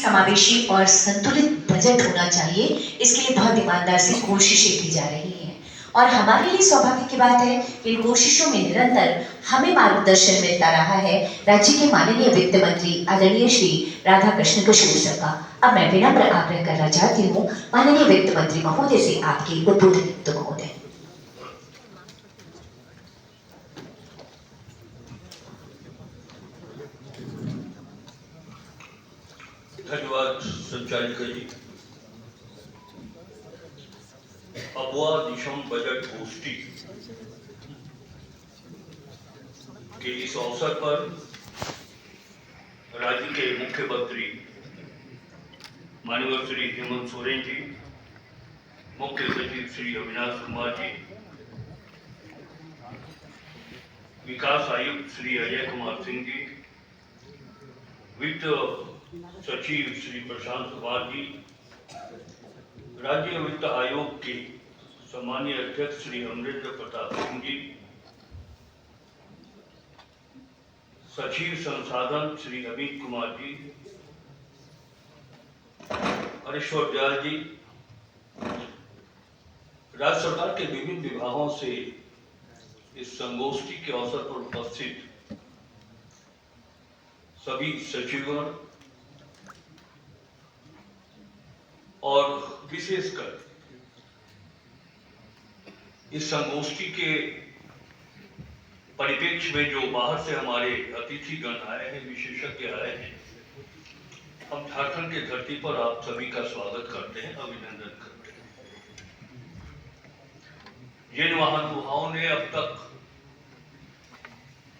समावेशी और संतुलित बजट होना चाहिए। इसके लिए बहुत ईमानदार से कोशिशें की जा रही हैं और हमारे लिए सौभाग्य की बात है कि इन कोशिशों में निरंतर हमें मार्गदर्शन मिलता रहा है राज्य के माननीय वित्त मंत्री आदरणीय श्री राधाकृष्ण कशूर सर का। अब मैं विनम्र आग्रह करना चाहती हूँ माननीय वित्त मंत्री महोदय से आपकी उद्बोधन युक्त महोदय। धन्यवाद संचालिका जी। अबुआ दिशम बजट गोष्ठी के इस अवसर पर राज्य के मुख्यमंत्री माननीय श्री हेमंत सोरेन जी, मुख्य सचिव श्री अविनाश कुमार जी, विकास आयुक्त श्री अजय कुमार सिंह जी, वित्त सचिव श्री प्रशांत कुमार जी, राज्य वित्त आयोग के सम्मानीय अध्यक्ष श्री अमरेंद्र प्रताप सिंह जी, सचिव संसाधन श्री अमित कुमार जी, हरीश्वर दयाल जी, राज्य सरकार के विभिन्न विभागों से इस संगोष्ठी के अवसर पर उपस्थित सभी सचिवगण और विशेषकर इस संगोष्ठी के परिप्रेक्ष्य में जो बाहर से हमारे अतिथिगण आए हैं, विशेषज्ञ आए हैं, हम झारखंड की धरती पर आप सभी का स्वागत करते हैं, अभिनंदन करते हैं। जिन महानुभावों ने अब तक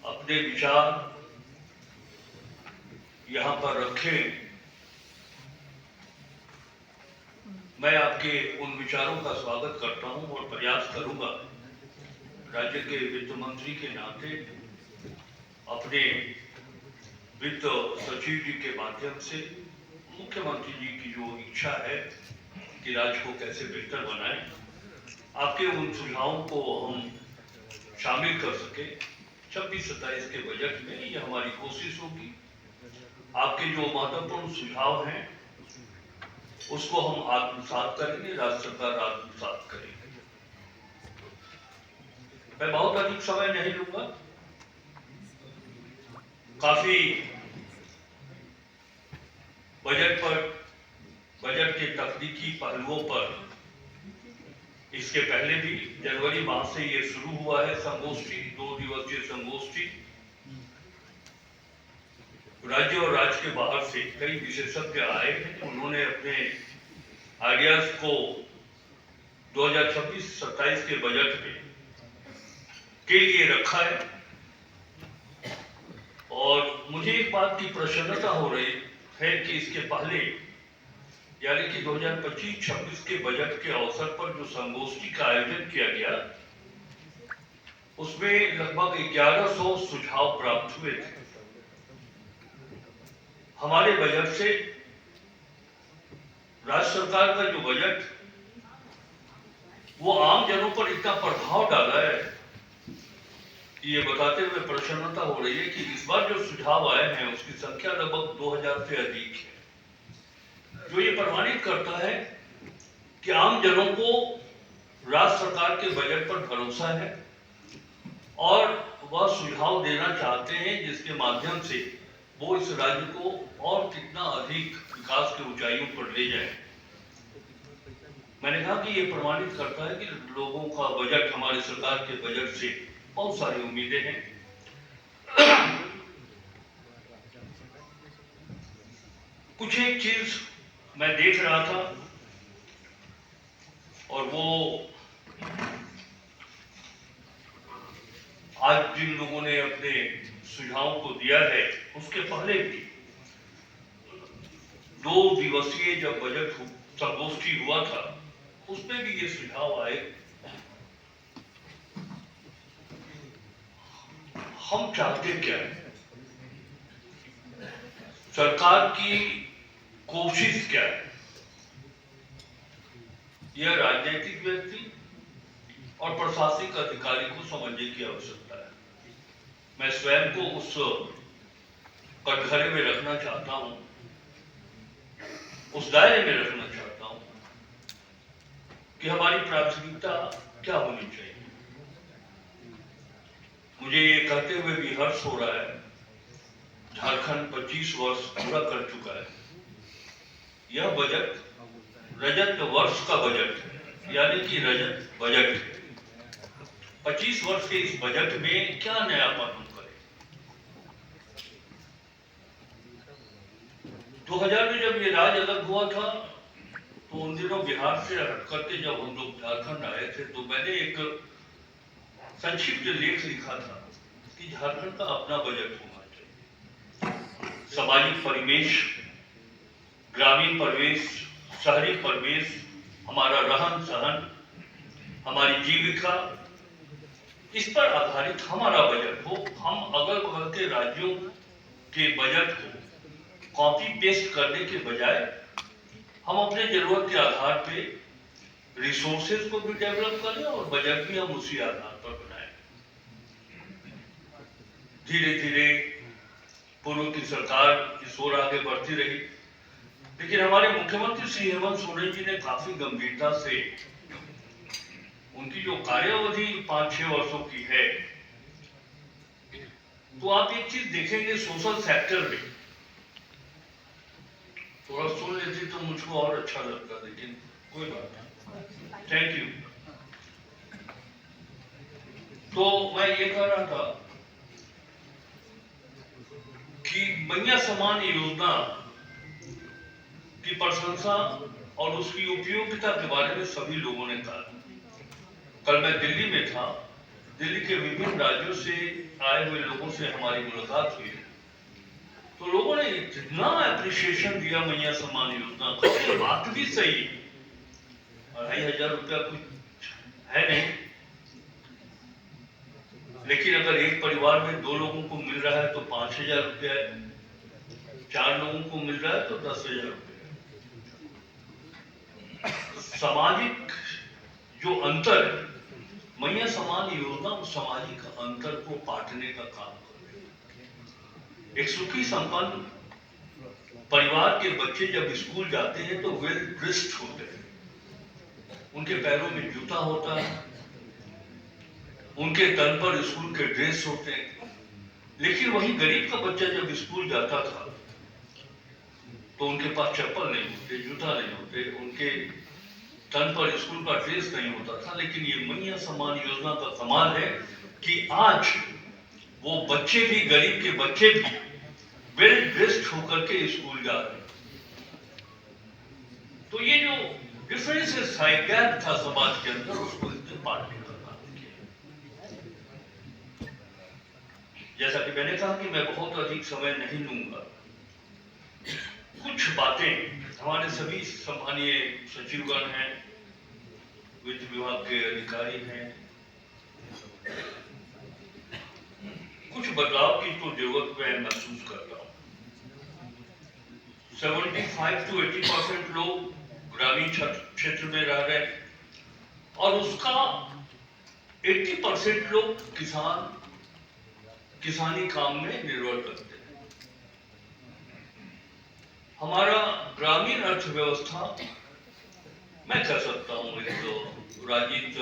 अपने विचार यहाँ पर रखे, मैं आपके उन विचारों का स्वागत करता हूं और प्रयास करूंगा राज्य के वित्त मंत्री के नाते अपने वित्त सचिव जी के माध्यम से मुख्यमंत्री जी की जो इच्छा है कि राज्य को कैसे बेहतर बनाएं, आपके उन सुझावों को हम शामिल कर सके 26-27 के बजट में। ये हमारी कोशिश होगी। आपके जो महत्वपूर्ण सुझाव हैं उसको हम आत्मसात करेंगे, राज्य सरकार आत्मसात करेगी। मैं बहुत अधिक समय नहीं लूंगा। काफी बजट के तकनीकी पहलुओं पर इसके पहले भी जनवरी माह से ये शुरू हुआ है संगोष्ठी, 2 दिवसीय संगोष्ठी। राज्य और राज्य के बाहर से कई विशेषज्ञ आए हैं, उन्होंने अपने आइडियाज को 2026-27 के बजट में के लिए रखा है और मुझे एक बात की प्रसन्नता हो रही है कि इसके पहले यानी कि 2025-26 के बजट के अवसर पर जो संगोष्ठी का आयोजन किया गया उसमें लगभग 1100 सुझाव प्राप्त हुए थे। हमारे बजट से राज्य सरकार का जो बजट वो आम जनों पर इतना प्रभाव डाला है कि ये बताते हुए प्रसन्नता हो रही है कि इस बार जो सुझाव आए हैं उसकी संख्या लगभग 2000 से अधिक है, जो ये प्रमाणित करता है कि आम जनों को राज्य सरकार के बजट पर भरोसा है और वह सुझाव देना चाहते हैं जिसके माध्यम से वो इस राज्य को और कितना अधिक विकास की ऊंचाइयों पर ले जाए। मैंने कहा कि ये प्रमाणित करता है कि लोगों का बजट, हमारे सरकार के बजट से बहुत सारी उम्मीदें हैं। कुछ एक चीज मैं देख रहा था और वो आज जिन लोगों ने अपने सुझावों को दिया है उसके पहले भी 2 दिवसीय जब बजट संगोष्ठी हुआ था उसमें भी ये सुझाव आए। हम चाहते क्या है, सरकार की कोशिश क्या है, यह राजनीतिक व्यक्ति और प्रशासनिक अधिकारी को समझने की आवश्यकता है। मैं स्वयं को उस कटघरे में रखना चाहता हूं उस दायरे में रखना चाहता हूं कि हमारी प्राथमिकता क्या होनी चाहिए। मुझे ये कहते हुए भी हर्ष हो रहा है, झारखंड 25 वर्ष पूरा कर चुका है। यह बजट रजत वर्ष का बजट है, यानी कि रजत बजट है। 25 वर्ष के इस बजट में क्या नयापन हम करें। 2000 में जब ये राज्य अलग हुआ था तो उन दिनों बिहार से हट करके जब हम लोग झारखंड आए थे तो मैंने एक संक्षिप्त लेख लिखा था कि झारखंड का अपना बजट होना चाहिए। सामाजिक परिवेश, ग्रामीण परिवेश, शहरी परिवेश, हमारा रहन सहन, हमारी जीविका, इस पर आधारित हमारा बजट हो। हम अगल बगल के राज्यों के बजट को कॉपी पेस्ट करने के बजाय हम अपने जरूरत के आधार पे रिसोर्सेज को भी डेवलप करें और बजट भी हम उसी आधार पर बनाएं। धीरे धीरे पूर्व की सरकार इस ओर आगे बढ़ती रही, लेकिन हमारे मुख्यमंत्री श्री हेमंत सोरेन जी ने काफी गंभीरता से, उनकी जो कार्यावधि 5-6 वर्षों की है, तो आप एक चीज देखेंगे सोशल सेक्टर में, थोड़ा सुन लेती तो मुझको और अच्छा लगता, लेकिन कोई बात नहीं, थैंक यू। तो मैं ये कह रहा था कि मैया समान योजना की प्रशंसा और उसकी उपयोगिता के बारे में सभी लोगों ने कहा। कल मैं दिल्ली में था, दिल्ली के विभिन्न राज्यों से आए हुए लोगों से हमारी मुलाकात हुई, तो लोगों ने इतना एप्रिशिएशन दिया मैया सम्मान योजना का। बात भी सही, 2,500 रुपया कुछ है नहीं, लेकिन अगर एक परिवार में 2 लोगों को मिल रहा है तो 5,000 रुपया है, 4 लोगों को मिल रहा है तो 10,000 रुपया। सामाजिक जो अंतर है, मैया सम्मान योजना उस सामाजिक अंतर को पाटने का काम कर रही है। एक सुखी संपन्न परिवार के बच्चे जब स्कूल जाते हैं तो वेल ड्रेस्ड होते हैं, उनके पैरों में जूता होता है, उनके तन पर स्कूल के ड्रेस होते हैं। लेकिन वही गरीब का बच्चा जब स्कूल जाता था तो उनके पास चप्पल नहीं होते, जूता नहीं होते, उनके तन पर स्कूल का ड्रेस नहीं होता था। लेकिन ये मैया सम्मान योजना का कमाल है कि आज वो बच्चे भी, गरीब के बच्चे भी वेल ड्रेस्ड होकर के स्कूल जा रहे हैं। तो ये जो डिफरेंसेस था, गैप था समाज के अंदर, उसको इतने पाटने का काम किया। जैसा कि मैंने कहा कि मैं बहुत अधिक समय नहीं लूंगा, कुछ बातें, हमारे सभी सम्मानीय सचिवगण हैं, वित्त विभाग के अधिकारी हैं, कुछ बदलाव की तो जरूरत मैं महसूस करता हूं। 75 to 80% लोग ग्रामीण क्षेत्र में रह रहे हैं और उसका 80% लोग किसानी काम में निर्भर करते हैं। हमारा ग्रामीण अर्थव्यवस्था, मैं कह सकता हूं, एक राजनीतिक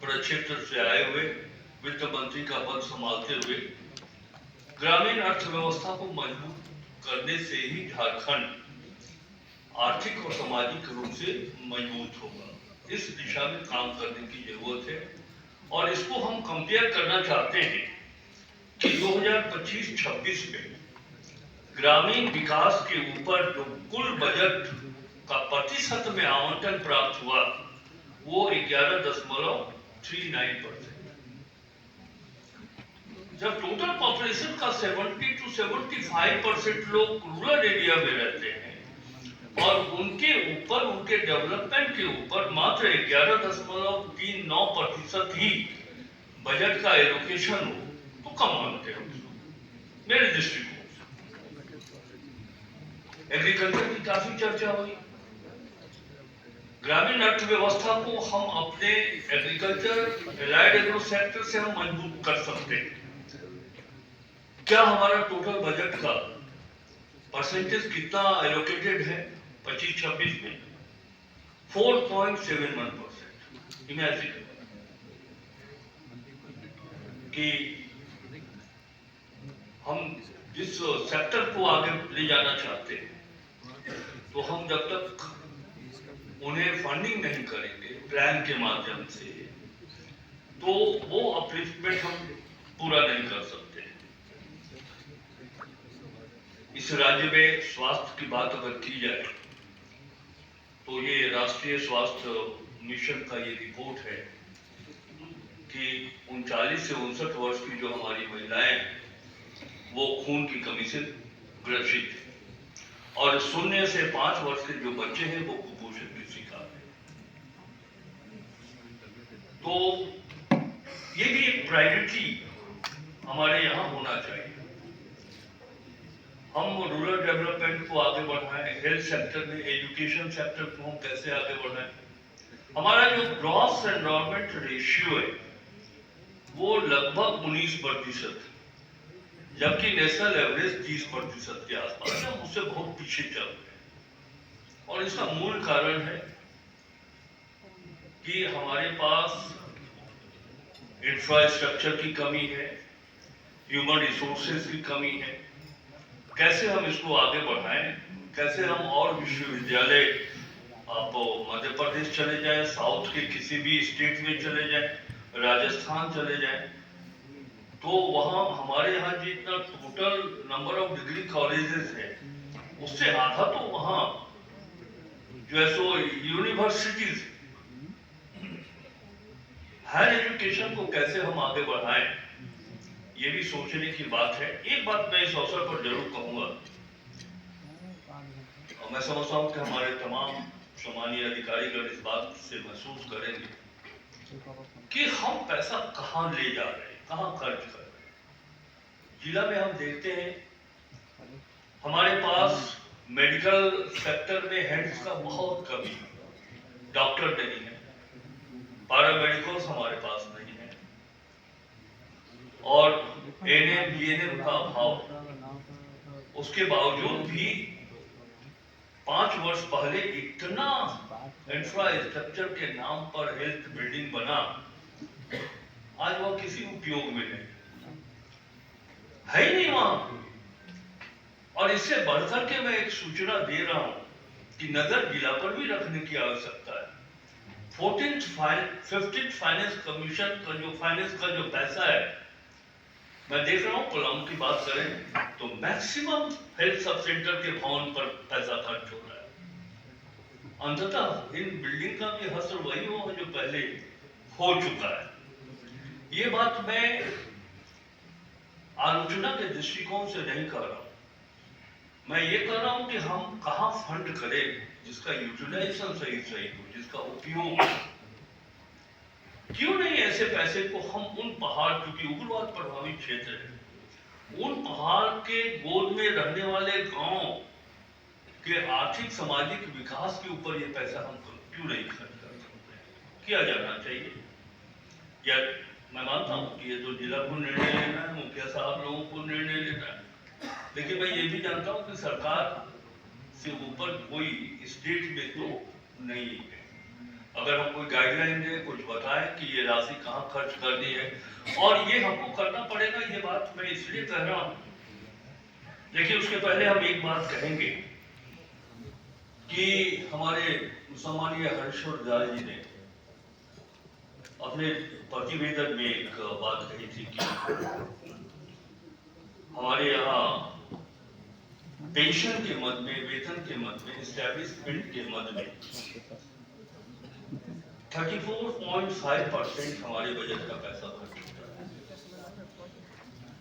प्रक्षेत्र से आए हुए वित्त मंत्री का पद संभालते हुए, ग्रामीण अर्थव्यवस्था को मजबूत करने से ही झारखंड आर्थिक और सामाजिक रूप से मजबूत होगा। इस दिशा में काम करने की जरूरत है और इसको हम कंपेयर करना चाहते हैं कि 2025-26 में ग्रामीण विकास के ऊपर जो कुल बजट का प्रतिशत में आवंटन प्राप्त हुआ वो 11.39%। जब टोटल पॉपुलेशन का 70 to 75% लोग रूरल एरिया में रहते हैं और उनके ऊपर, उनके डेवलपमेंट के ऊपर मात्र 11.39% ही बजट का एलोकेशन हो तो कम मानते हैं मेरे दृष्टिकोण से। एग्रीकल्चर की काफी चर्चा हुई। ग्रामीण अर्थव्यवस्था को हम अपने एग्रीकल्चर, एलाइड एग्रो सेक्टर से हम मजबूत कर सकते हैं। क्या हमारा टोटल बजट का परसेंटेज कितना एलोकेटेड है? 25-26 में 4.71%। इमेजिन कि हम जिस सेक्टर को आगे ले जाना चाहते हैं, तो हम जब तक उन्हें फंडिंग नहीं करेंगे प्लान के माध्यम से, तो वो अपलिफ्टमेंट हम पूरा नहीं कर सकते। इस राज्य में स्वास्थ्य की बात अगर की जाए तो ये राष्ट्रीय स्वास्थ्य मिशन का ये रिपोर्ट है कि 39 से 59 वर्ष की जो हमारी महिलाएं वो खून की कमी से ग्रसित है, और 0 से 5 वर्ष के जो बच्चे हैं वो कुपोषण की शिकार है। तो ये भी एक प्रायोरिटी हमारे यहाँ होना चाहिए। हम रूरल डेवलपमेंट को आगे बढ़ाएं, हेल्थ सेक्टर में, एजुकेशन सेक्टर को हम कैसे आगे बढ़ाएं। हमारा जो ग्रॉस एनरोलमेंट रेशियो है वो लगभग 19%, जबकि नेशनल एवरेज 30% के आसपास है। हम उससे बहुत पीछे चल रहे हैं, और इसका मूल कारण है कि हमारे पास इंफ्रास्ट्रक्चर की कमी है, ह्यूमन रिसोर्सेज की कमी है। कैसे हम इसको आगे बढ़ाएं, कैसे हम और विश्वविद्यालय, आप मध्य प्रदेश चले जाएं, साउथ के किसी भी स्टेट में चले जाएं, राजस्थान चले जाएं, तो वहां हमारे यहाँ जितना total number of degree colleges है उससे आधा तो वहां जो है सो यूनिवर्सिटीज। हायर एजुकेशन को कैसे हम आगे बढ़ाएं, ये भी सोचने की बात है। एक बात मैं इस अवसर पर जरूर कहूंगा, और मैं समझता हूं कि हमारे तमाम सम्मानीय अधिकारीगण इस बात से महसूस करेंगे कि हम पैसा कहां ले जा रहे हैं, कहां खर्च कर रहे हैं। जिला में हम देखते हैं हमारे पास मेडिकल सेक्टर में हेड्स का बहुत कमी है, डॉक्टर नहीं है, पैरामेडिकल्स हमारे पास नहीं है, और एनएम बीएनएम का अभाव। उसके बावजूद भी 5 वर्ष पहले इतना इंफ्रास्ट्रक्चर के नाम पर हेल्थ बिल्डिंग बना, आज वह किसी उपयोग में नहीं है ही नहीं वहां। और इससे बढ़कर के मैं एक सूचना दे रहा हूं कि नगर जिला पर भी रखने की आवश्यकता है। 15th फाइनेंस कमीशन का जो पैसा है, मैं देख रहा हूं कोलम की बात करें तो मैक्सिमम हेल्थ सब सेंटर के भवन पर पैसा खर्च हो रहा है। अंततः इन बिल्डिंग का भी हस्र वही हो जो पहले हो चुका है। ये बात मैं आलोचना के दृष्टिकोण से नहीं कर रहा हूं, मैं ये कह रहा हूं कि हम कहां फंड करें जिसका यूटिलाइजेशन सही हो, जिसका उपयोग। क्यों नहीं ऐसे पैसे को हम उन पहाड़, क्योंकि उग्रवाद प्रभावित क्षेत्र है, उन पहाड़ के गोद में रहने वाले गांव के आर्थिक सामाजिक विकास के ऊपर ये पैसा हम क्यों नहीं खर्च कर सकते? किया जाना चाहिए। या मैं मानता हूं कि ये जो जिला को निर्णय लेना है, मुखिया साहब लोगों को निर्णय लेना है, लेकिन मैं ये भी जानता हूं कि सरकार से ऊपर कोई स्टेट में तो नहीं है। अगर हम कोई गाइडलाइन दे, कुछ बताएं कि ये राशि कहां खर्च करनी है, और ये हमको करना पड़ेगा। ये बात मैं इसलिए कह रहा हूं, देखिए उसके पहले हम एक बात कहेंगे कि हमारे सम्मानीय हरीश्वर जाल जी ने अपने प्रतिवेदन में एक बात कही थी कि हमारे यहाँ पेंशन के मद में, वेतन के मद में, एस्टैब्लिशमेंट के मद में 34.5% हमारे बजट का पैसा खर्च होता है,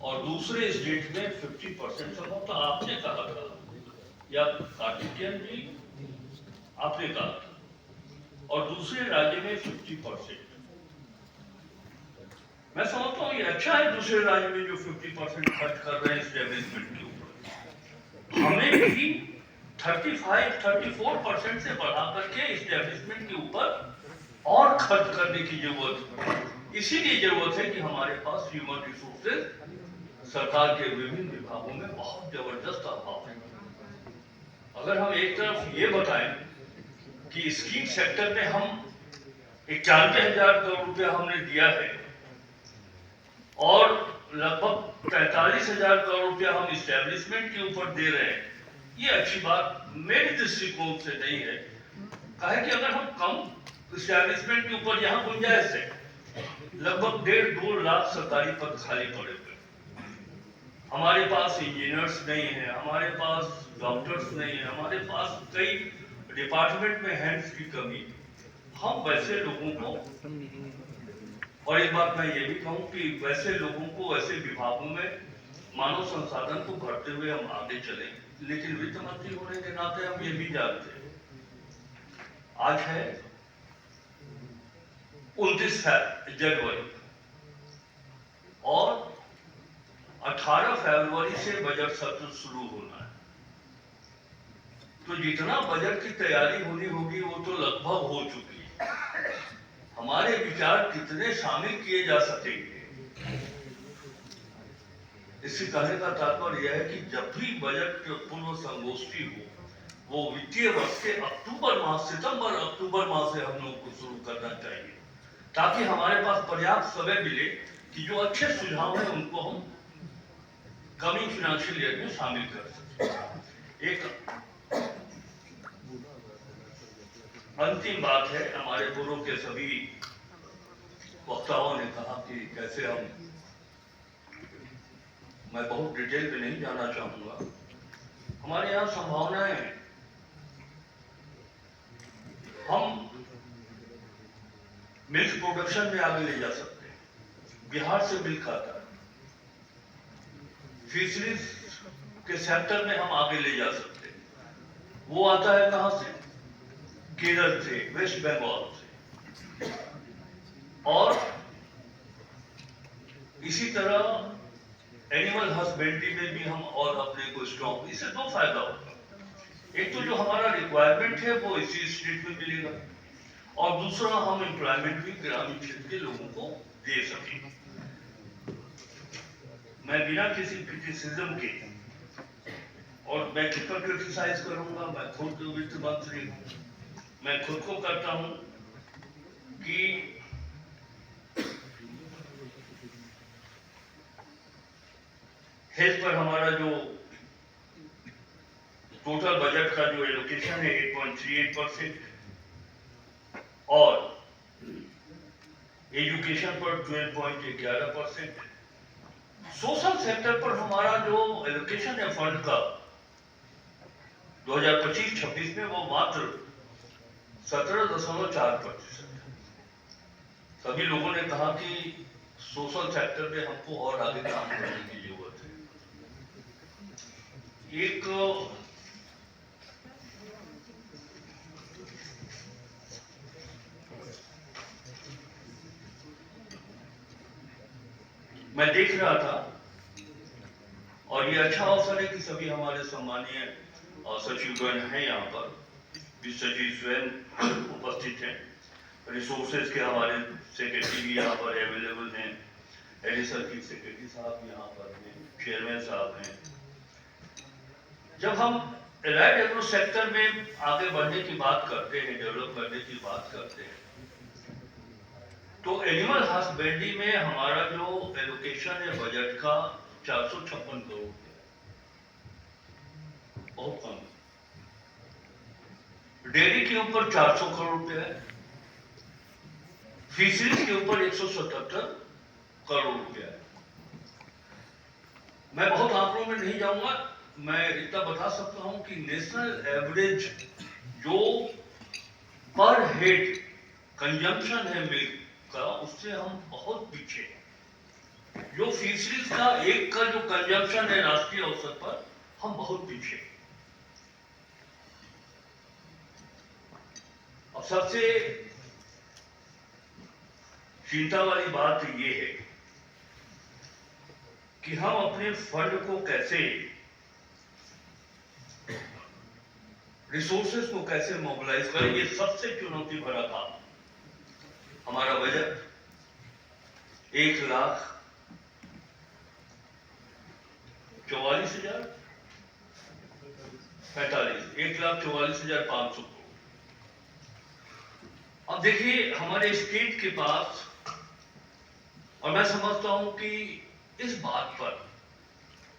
और दूसरे स्टेट में 50%। तो आपने कहा था, या कार्तिकेयन जी आपने कहा था, और दूसरे राज्य में 50%। मैं समझता हूँ ये अच्छा है दूसरे राज्य में जो 50% खर्च कर रहे हैं एस्टैब्लिशमेंट के ऊपर। हमें भी 34% से बढ़ा करके एस्टैब्लिशमेंट के ऊपर और खर्च करने की जरूरत है। इसीलिए जरूरत है कि हमारे पास ह्यूमन रिसोर्सेज सरकार के विभिन्न विभागों में बहुत जबरदस्त अभाव है। अगर हम एक तरफ ये बताएं कि स्कीम सेक्टर में हम 91,000 करोड़ रुपया हमने दिया है और लगभग 43,000 करोड़ रुपया हम इस्टेब्लिशमेंट के ऊपर दे रहे हैं, ये अच्छी बात मेरे दृष्टिकोण से नहीं है। कहे कि अगर हम कम इस्टेब्लिशमेंट के ऊपर यहाँ गुंजाइश है, लगभग 1.5-2 लाख सरकारी पद खाली पड़े हुए, हमारे पास इंजीनियर्स नहीं है, हमारे पास डॉक्टर्स नहीं है, हमारे पास कई डिपार्टमेंट में हैंड्स की कमी, हम वैसे लोगों को, और एक बात मैं ये भी कहूँ कि वैसे लोगों को वैसे विभागों में मानव संसाधन को भरते हुए हम आगे चले। लेकिन वित्त मंत्री होने के नाते हम ये भी जानते हैं, आज है 29 जनवरी और 18 फरवरी से बजट सत्र शुरू होना है, तो जितना बजट की तैयारी होनी होगी वो तो लगभग हो चुकी है। हमारे विचार कितने शामिल किए जा सकेंगे, इससे कहने का तात्पर्य यह है कि जब भी बजट पूर्व संगोष्ठी हो, वो वित्तीय वर्ष के सितंबर अक्टूबर माह से हम लोग को शुरू करना चाहिए, ताकि हमारे पास पर्याप्त समय मिले कि जो अच्छे सुझाव हैं उनको हम कमिंग फाइनेंशियल ईयर में शामिल कर सकें। एक अंतिम बात है, हमारे पूर्व के सभी वक्ताओं ने कहा कि कैसे मैं बहुत डिटेल में नहीं जाना चाहूंगा, हमारे यहाँ संभावनाएं हैं, हम मिल्क प्रोडक्शन में आगे ले जा सकते हैं, बिहार से मिल्क आता है, फिशरीज के सेक्टर में हम आगे ले जा सकते हैं, वो आता है कहां से, केरल से, वेस्ट बंगाल से, और इसी तरह एनिमल हस्बेंड्री में भी हम और अपने को स्ट्रॉन्ग, इससे दो फायदा होगा, एक तो जो हमारा रिक्वायरमेंट है वो इसी स्टेट में मिलेगा, और दूसरा हम एम्प्लॉयमेंट भी ग्रामीण क्षेत्र के लोगों को दे सकेंगे। मैं बिना किसी क्रिटिसिज्म के, और मैं कितना क्रिटिसाइज करूंगा, मैं खुद वित्त मंत्री हूं, मैं खुद को करता हूं कि हेल्थ पर हमारा जो टोटल बजट का जो एलोकेशन है 8.38% और एजुकेशन पर 12.11%, सोशल सेक्टर पर हमारा जो एलोकेशन है फंड का 2025-26 में वो मात्र 17.4%। सभी लोगों ने कहा कि सोशल सेक्टर में हमको और आगे काम करने की जरूरत है। एक मैं देख रहा था, और ये अच्छा अवसर है कि सभी हमारे सम्मानीय सचिवगण हैं यहाँ पर, वित्त सचिव स्वयं उपस्थित हैं, रिसोर्सेज के हमारे सेक्रेटरी भी यहाँ पर अवेलेबल हैं, एडिशनल चीफ सेक्रेटरी साहब यहाँ पर हैं, चेयरमैन साहब हैं। जब हम एलाइड एग्रो सेक्टर में आगे बढ़ने की बात करते हैं, डेवलप करने की बात करते हैं, तो एनिमल हस्बेंड्री में हमारा जो एलोकेशन है बजट का 456 करोड़, बहुत कम। डेयरी के ऊपर 400 करोड़ रुपए है, फिशरीज के ऊपर 177 करोड़ रुपया है। मैं बहुत आंकड़ों में नहीं जाऊंगा, मैं इतना बता सकता हूं कि नेशनल एवरेज जो पर हेड कंजम्पशन है मिल्क का, उससे हम बहुत पीछे हैं। जो फिशरीज का एक का जो कंजम्पशन है राष्ट्रीय औसत पर, हम बहुत पीछे हैं। अब सबसे चिंता वाली बात ये है कि हम अपने फंड को कैसे, रिसोर्सेज को कैसे मोबिलाइज करें, ये सबसे चुनौती भरा काम। हमारा बजट 1,44,000 45, 1,44,500 करोड़। अब देखिए हमारे स्टेट के पास, और मैं समझता हूं कि इस बात पर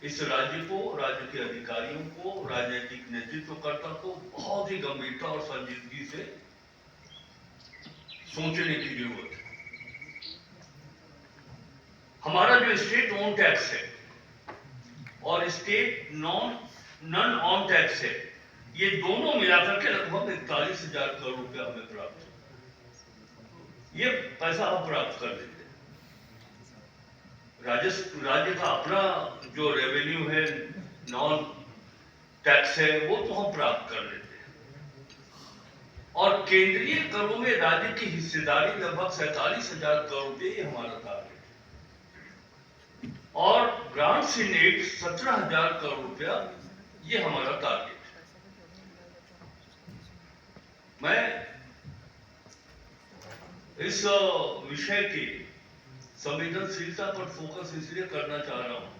इस राज्य को, राज्य के अधिकारियों को, राजनीतिक नेतृत्वकर्ता को बहुत ही गंभीरता और संजीदगी से सोचने की जरूरत है। हमारा जो स्टेट ओन टैक्स है और स्टेट नॉन ऑन टैक्स है, ये दोनों मिलाकर के लगभग 41,000 करोड़ रुपया हमें प्राप्त है। ये पैसा हम प्राप्त कर देते हैं। राज्य का अपना जो रेवेन्यू है, नॉन टैक्स है, वो तो हम प्राप्त कर लेते हैं। और केंद्रीय करों में राज्य की हिस्सेदारी लगभग 47,000 करोड़ रुपये, ये हमारा टारगेट है। और ग्रांट्स इन एड 17,000 करोड़ रुपया, ये हमारा टारगेट है। मैं इस विषय की संवेदनशीलता पर फोकस इसलिए करना चाह रहा हूं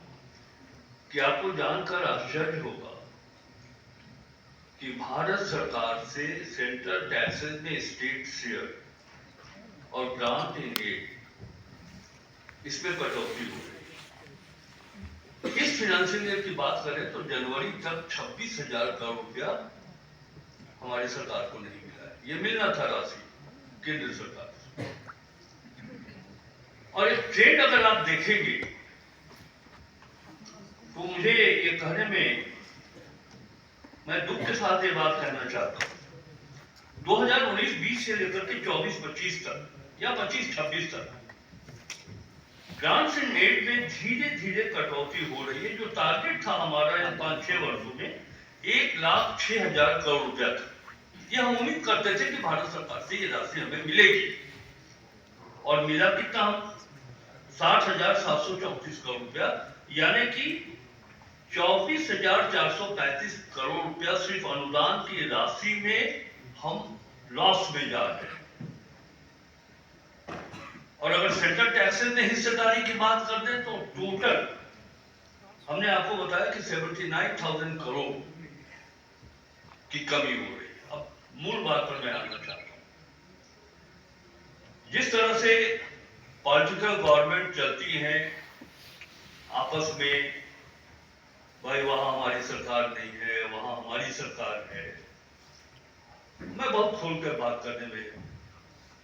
कि आपको जानकर आश्चर्य होगा कि भारत सरकार से सेंट्रल टैक्सेस में स्टेट शेयर और ग्रांट इन एड, इसमें कटौती हो रही है। इस फाइनेंशियल ईयर की बात करें तो जनवरी तक 26,000 करोड़ रुपया हमारी सरकार को नहीं मिला है। ये मिलना था राशि केंद्र सरकार से। और एक ट्रेंड अगर आप देखेंगे तो मुझे ये कहने में मैं दुख के साथ ये बात कहना चाहता हूं, 2019-20 से लेकर के 24-25 तक या 25-26 तक ग्रांट्स एंड एड में धीरे धीरे कटौती हो रही है। जो टारगेट था हमारा इन 5-6 वर्षों में 1,06,000 करोड़ रुपया था, ये हम उम्मीद करते थे कि भारत सरकार से ये राशि हमें मिलेगी, और मिला कितना? 60,734 करोड़ रुपया, यानी कि 24,435 करोड़ रुपया सिर्फ अनुदान की राशि में हम लॉस में जा रहे हैं। और अगर सेंट्रल टैक्सेस में हिस्सेदारी की बात कर दें तो टोटल हमने आपको बताया कि 79,000 करोड़ की कमी हो रही है। अब मूल बात पर मैं आना चाहता हूं। जिस तरह से पॉलिटिकल गवर्नमेंट चलती है आपस में, भाई वहां हमारी सरकार नहीं है, वहां हमारी सरकार है, मैं बहुत खुलकर बात करने में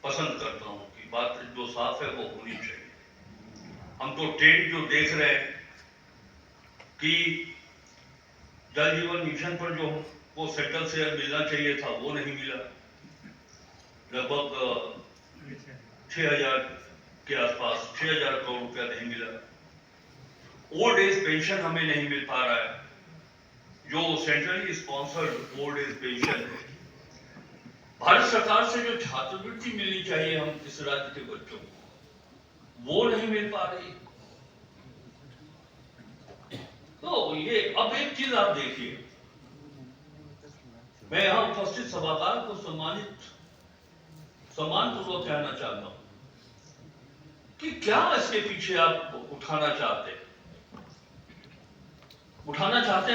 पसंद करता हूं कि बात जो साफ है वो होनी चाहिए। हम तो ट्रेंड जो देख रहे हैं कि जल जीवन मिशन पर जो वो सेंट्रल शेयर मिलना चाहिए था वो नहीं मिला, लगभग 6,000 के आसपास 6,000 करोड़ रुपया नहीं मिला। ओल्ड एज पेंशन हमें नहीं मिल पा रहा है, जो centrally sponsored old age pension है। भारत सरकार से जो छात्रवृत्ति मिलनी चाहिए हम इस राज्य के बच्चों को, वो नहीं मिल पा रही। तो ये अब एक चीज आप देखिए, मैं यहां उपस्थित सभागार को सम्मानपूर्वक कहना चाहता हूं कि क्या इसके पीछे आप उठाना चाहते हैं,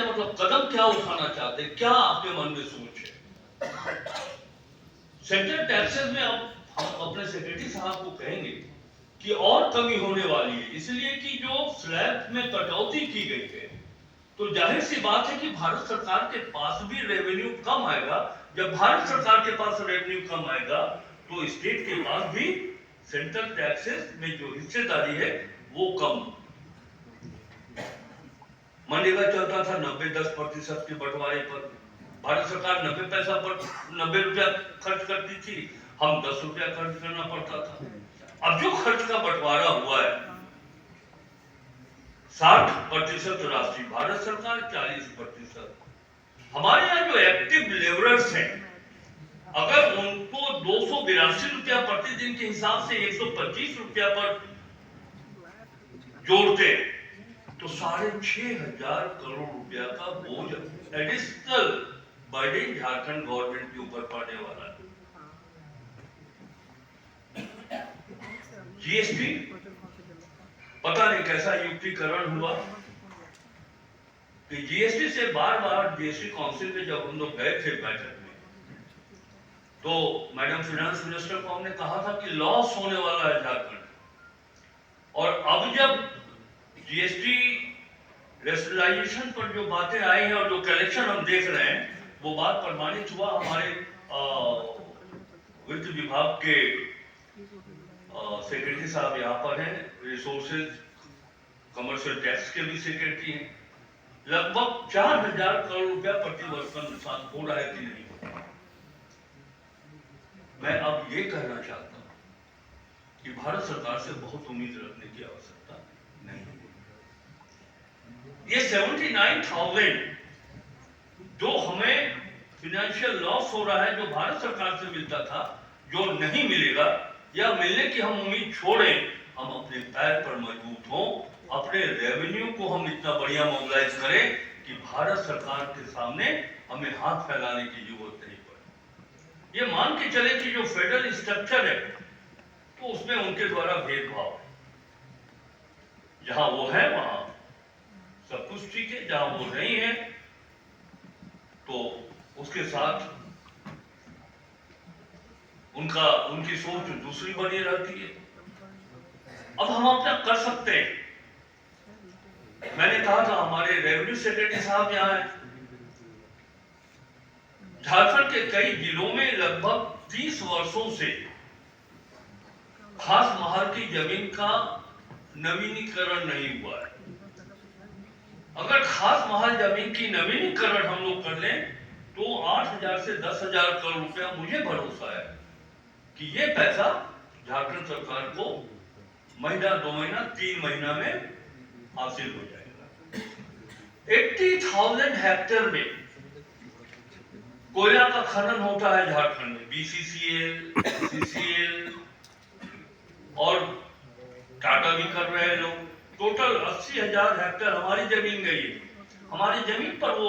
मतलब कदम क्या उठाना चाहते हैं, क्या आपके मन में सोच है? सेंट्रल टैक्सेस में अब हम अपने सेक्रेटरी साहब को कहेंगे कि और कमी होने वाली है, इसलिए कि जो स्लैब में कटौती की गई है, तो जाहिर सी बात है कि भारत सरकार के पास भी रेवेन्यू कम आएगा। जब भारत सरकार के पास रेवेन्यू कम आएगा तो स्टेट के पास भी सेंट्रल टैक्सेस में जो हिस्सेदारी है वो कम। मनरेगा चलता था 90-10% के बंटवारे पर, भारत सरकार 90 पैसा पर 90 रुपया खर्च करती थी, हम 10 रुपया खर्च करना पड़ता था। अब जो खर्च का बंटवारा हुआ है 60% राशि भारत सरकार, 40%। हमारे यहाँ जो एक्टिव लेबरर्स हैं, अगर उनको 282 रुपया प्रतिदिन के हिसाब से 125 रुपया पर जोड़ते तो 6,500 करोड़ रुपया का बोझ एडिशनल बर्डन झारखंड गवर्नमेंट के ऊपर पड़ने वाला है। जीएसटी पता नहीं कैसा युक्तिकरण हुआ कि जीएसटी से बार बार जीएसटी काउंसिल में जब हम लोग गए थे बैठक में, तो मैडम फाइनेंस मिनिस्टर को हमने कहा था कि लॉस होने वाला है झारखंड, और अब जब जीएसटी रेशनलाइजेशन पर जो बातें आई हैं और जो कलेक्शन हम देख रहे हैं, वो बात प्रमाणित हुआ। हमारे वित्त विभाग के सेक्रेटरी साहब यहाँ पर हैं, रिसोर्सेज कमर्शियल टैक्स के भी सेक्रेटरी हैं। लगभग 4000 करोड़ रुपया प्रति वर्ष का नुकसान हो रहा है कि नहीं। मैं अब ये कहना चाहता हूं कि भारत सरकार से बहुत उम्मीद रखने की आवश्यकता नहीं है। ये 79,000 जो हमें फाइनेंशियल लॉस हो रहा है, जो भारत सरकार से मिलता था, जो नहीं मिलेगा या मिलने की हम उम्मीद छोड़ें, हम अपने पैर पर मजबूत हों, अपने रेवेन्यू को हम इतना बढ़िया मोबिलाइज करें कि भारत सरकार के सामने हमें हाथ फैलाने की जरूरत नहीं पड़े। ये मान के चले कि जो फेडरल स्ट्रक्चर है, तो उसमें उनके द्वारा भेदभाव है। जहां वो है वहां सब कुछ ठीक है, जहां वो नहीं है तो उसके साथ उनकी सोच दूसरी बनी रहती है। अब हम अपना कर सकते हैं। मैंने कहा था हमारे रेवेन्यू सेक्रेटरी साहब यहाँ है। झारखंड के कई जिलों में लगभग 30 वर्षों से खास महाल की जमीन का नवीनीकरण नहीं हुआ है। अगर खास महाल जमीन की नवीनीकरण हम लोग कर लें तो 8,000 से 10,000 करोड़ रुपया, मुझे भरोसा है कि ये पैसा झारखंड सरकार को महीना, 2 महीना, 3 महीना में हासिल हो जाएगा। 80,000 हेक्टेयर में कोयला का खनन होता है झारखंड में। बीसीसीएल, सीसीएल और टाटा भी कर रहे हैं लोग। टोटल 80,000 हेक्टेयर हमारी जमीन गई है। हमारी जमीन पर वो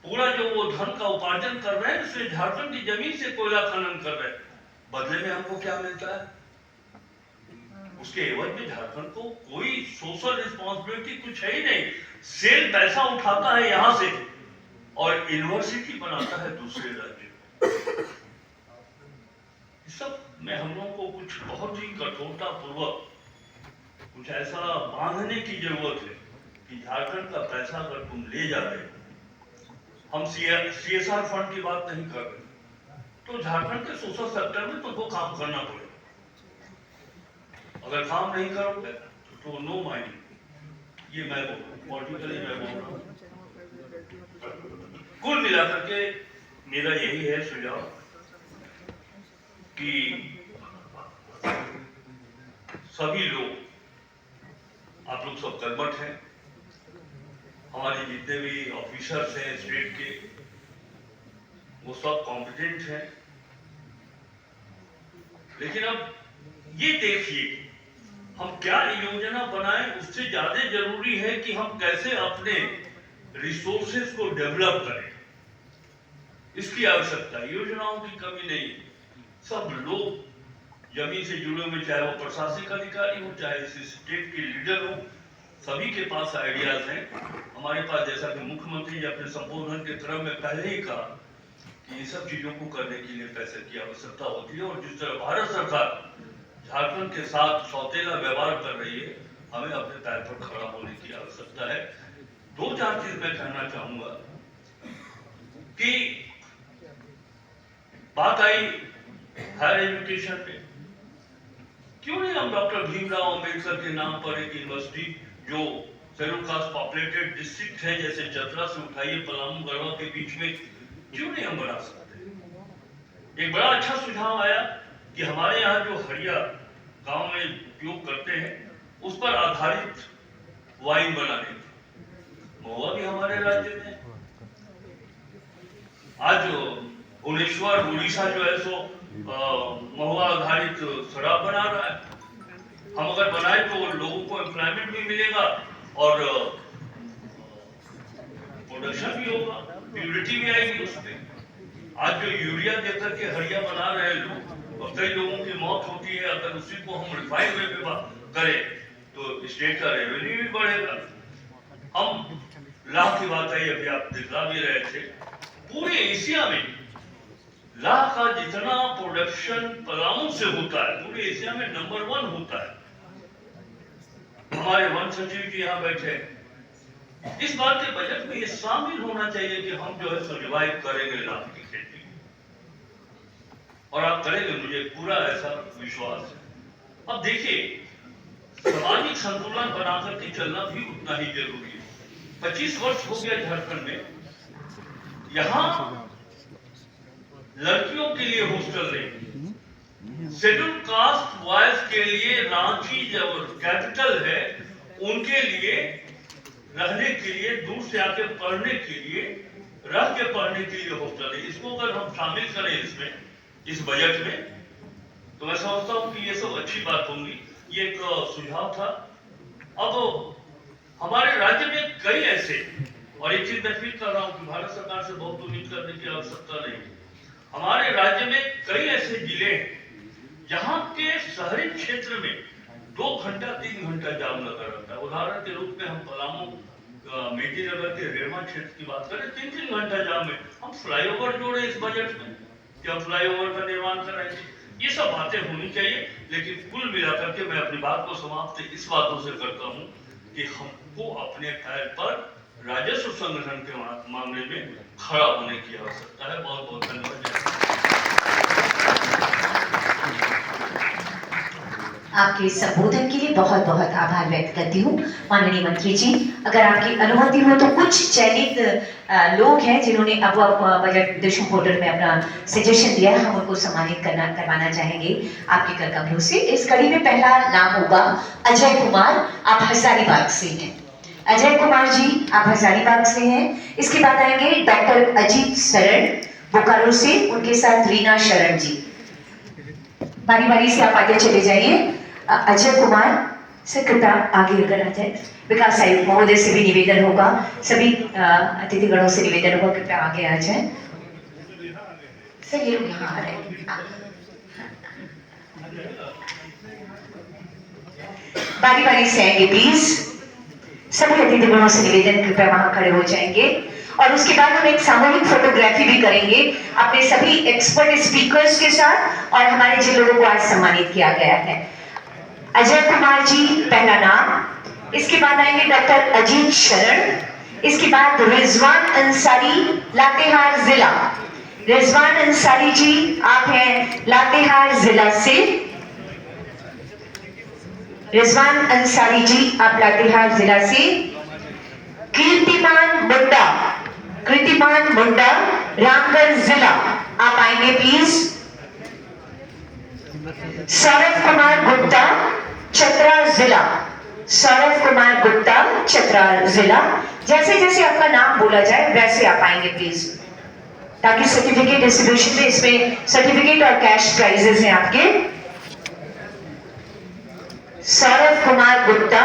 पूरा जो वो धन का उपार्जन कर रहे हैं, उससे झारखंड की जमीन से कोयला खनन कर रहे हैं। बदले में हमको क्या मिलता है? उसके एवज में झारखंड को कोई सोशल रिस्पॉन्सिबिलिटी कुछ है ही नहीं। सेल पैसा उठाता है यहां से और यूनिवर्सिटी बनाता है दूसरे राज्य। सब में हम लोगों को कुछ बहुत ही कठोरता पूर्वक कुछ ऐसा बांधने की जरूरत है कि झारखंड का पैसा अगर तुम ले जा रहे हो, हम सीएसआर फंड की बात नहीं कर रहे, तो झारखंड के सोशल सेक्टर में तुमको काम करना पड़ेगा। अगर काम नहीं करोगे तो नो माइंड। ये मैं पॉलिटिकली मैं बोल रहा हूँ। कुल मिलाकर के मेरा यही है सुझाव कि सभी लोग, आप लोग सब कर्मठ हैं। हमारे जितने भी ऑफिसर्स हैं स्टेट के, वो सब कॉम्पिटेंट हैं। लेकिन अब ये देखिए हम क्या योजना बनाएं, उससे ज्यादा जरूरी है कि हम कैसे अपने रिसोर्सेज को डेवलप करें। इसकी आवश्यकता है। योजनाओं की कमी नहीं। सब लोग जमीन से जुड़े हुए, चाहे वो प्रशासनिक अधिकारी हो, चाहे स्टेट के लीडर हो, सभी के पास आइडियाज हैं। हमारे पास, जैसा कि मुख्यमंत्री जी अपने संबोधन के क्रम में पहले ही कहा कि इन सब चीजों को करने के लिए पैसे की आवश्यकता होती है। और जिस तरह भारत सरकार झारखंड के साथ सौतेला व्यवहार कर रही है, हमें अपने पैर पर खड़ा होने की आवश्यकता है। 2-4 चीज मैं कहना चाहूंगा कि बात आई हायर एजुकेशन पे। क्यों नहीं हम डॉक्टर भीमराव अंबेडकर के नाम पर एक यूनिवर्सिटी जो शेड्यूल कास्ट पॉपुलेटेड डिस्ट्रिक्ट है, जैसे चतरा से उठाइए पलामू गढ़वा के बीच में, क्यों नहीं हम बना सकते? एक बड़ा अच्छा सुझाव आया कि हमारे यहाँ जो हरिया गांव में उपयोग करते हैं उस पर आधारित वाइन बनाने। महुआ भी हमारे राज्य में। आज भुवनेश्वर, उड़ीसा जो है सो महुआ आधारित शराब बना रहा है। हम अगर बनाए तो लोगों को एम्प्लॉयमेंट भी मिलेगा और प्रोडक्शन भी होगा, प्यूरिटी भी आएगी उसमें। आज जो यूरिया देकर के हरिया बना रहे हैं लोग, और कई लोगों की मौत होती है, अगर उसी को हम रिफाइंड वे पे करें तो स्टेट का रेवेन्यू भी बढ़ेगा। हम लाह की बात आई, अभी आप दिखला भी रहे थे। पूरे एशिया में लाह का जितना प्रोडक्शन पलामू से होता है, पूरे एशिया में नंबर 1 होता है। हमारे वन सचिव जी यहाँ बैठे, इस बात के बजट में ये शामिल होना चाहिए कि हम जो है सो रिवाइव करेंगे लाभ की खेती, और आप करेंगे, मुझे पूरा ऐसा विश्वास है। अब देखिए, सामाजिक संतुलन बनाकर के चलना भी उतना ही जरूरी है। 25 वर्ष हो गया झारखंड में, यहाँ लड़कियों के लिए हॉस्टल नहीं, शेड्यूल कास्ट बॉयज के लिए रांची जो कैपिटल है उनके लिए रहने के लिए, दूर से आके पढ़ने के लिए, रह के पढ़ने के लिए हॉस्टल है। इसको अगर हम शामिल करें इसमें, इस बजट में, तो मैं समझता हूं कि ये सब अच्छी बात होंगी। ये एक सुझाव था। अब हमारे राज्य में कई ऐसे, और एक चीज मैं फील कर रहा हूं कि भारत सरकार से बहुत उम्मीद करने की आवश्यकता नहीं, हमारे राज्य में कई ऐसे जिले हैं जहां के शहरी क्षेत्र में 2 घंटा 3 घंटा जाम लगा रहता है। उदाहरण के रूप में हम पलामू मेदिनीनगर के रेमा क्षेत्र की बात करें, 3-3 घंटा जाम में। हम फ्लाईओवर जोड़े इस बजट में कि हम फ्लाईओवर का निर्माण कराएंगे। ये सब बातें होनी चाहिए, लेकिन कुल मिलाकर के मैं अपनी बात को समाप्त इस बातों से करता हूं कि हमको अपने पैर पर राजस्व संगठन के मामले में खड़ा होने की आवश्यकता है। बहुत बहुत धन्यवाद। आपके संबोधन के लिए बहुत बहुत आभार व्यक्त करती हूँ माननीय मंत्री जी। अगर आपकी अनुमति हो तो कुछ चयनित लोग हैं जिन्होंने अब बजट देशों पोर्टल में अपना सजेशन दिया है, हम उनको सम्मानित करवाना चाहेंगे आपके कर कमलों से। इस कड़ी में पहला नाम होगा अजय कुमार, आप हजारीबाग से हैं। अजय कुमार जी, आप हजारीबाग से हैं। इसके बाद आएंगे डॉक्टर अजीत शरण बोकारो से, उनके साथ रीना शरण जी। बारी बारी से आप आगे चले जाइए। अजय कुमार से कृपया आगे अगर आ जाए। विकास आयुक्त महोदय से भी निवेदन होगा, सभी अतिथिगणों से निवेदन होगा, कृपया आगे आ जाए। सर ये लोग यहाँ आ रहे हैं। बारी बारी से आएंगे प्लीज। सभी अतिथिगणों से निवेदन, कृपया वहां खड़े हो जाएंगे। और उसके बाद हम एक सामूहिक फोटोग्राफी भी करेंगे अपने सभी एक्सपर्ट स्पीकर्स के साथ, और हमारे जिन लोगों को आज सम्मानित किया गया है। अजय कुमार जी पहला नाम, इसके बाद आएंगे डॉक्टर अजीत शरण, इसके बाद रिजवान अंसारी लातेहार जिला। रिजवान अंसारी जी, आप हैं लातेहार जिला से। रिजवान अंसारी जी, आप लातेहार जिला से। कीर्तिमान मुंडा रामगढ़ जिला, आप आएंगे प्लीज। सौरभ कुमार गुप्ता चतरा जिला। सौरभ कुमार गुप्ता चतरा जिला। जैसे जैसे आपका नाम बोला जाए वैसे आप आएंगे प्लीज, ताकि सर्टिफिकेट डिस्ट्रीब्यूशन में, इसमें सर्टिफिकेट और कैश प्राइजेस हैं आपके। सौरभ कुमार गुप्ता।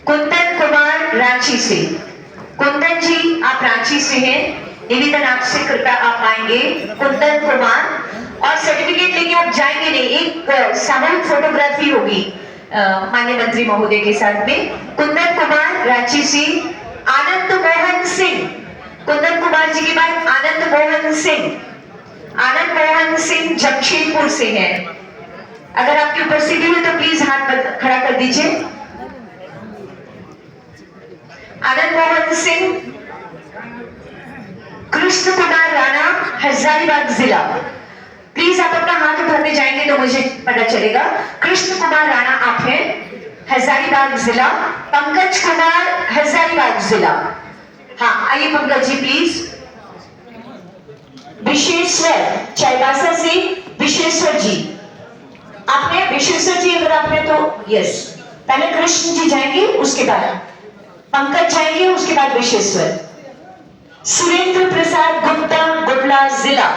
कुंदन कुमार रांची से। कुंदन जी, आप रांची से हैं, निवेदन आपसे, कृपया आप आएंगे कुंदन कुमार, और सर्टिफिकेट लेके आप जाएंगे नहीं, एक सामूहिक फोटोग्राफी होगी माननीय मंत्री महोदय के साथ में। कुंदन कुमार रांची से। आनंद मोहन सिंह, कुंदन कुमार जी के बाद आनंद मोहन सिंह। आनंद मोहन सिंह जमशेदपुर से हैं। अगर आपकी उपस्थिति हो तो प्लीज हाथ खड़ा कर दीजिए। आनंद मोहन सिंह। कृष्ण कुमार राणा हजारीबाग जिला, प्लीज आप अपना हाथ उठाते जाएंगे तो मुझे पता चलेगा। कृष्ण कुमार राणा आप हैं, हजारीबाग जिला। पंकज कुमार हजारीबाग जिला। हाँ आइए पंकज जी प्लीज। विशेश्वर चाईबासा से, विशेश्वर जी आप हैं। विशेश्वर जी अगर आप हैं तो यस, पहले कृष्ण जी जाएंगे, उसके बाद पंकज जाएंगे, उसके बाद विशेश्वर। सुरेंद्र प्रसाद गुप्ता गुटला जिला।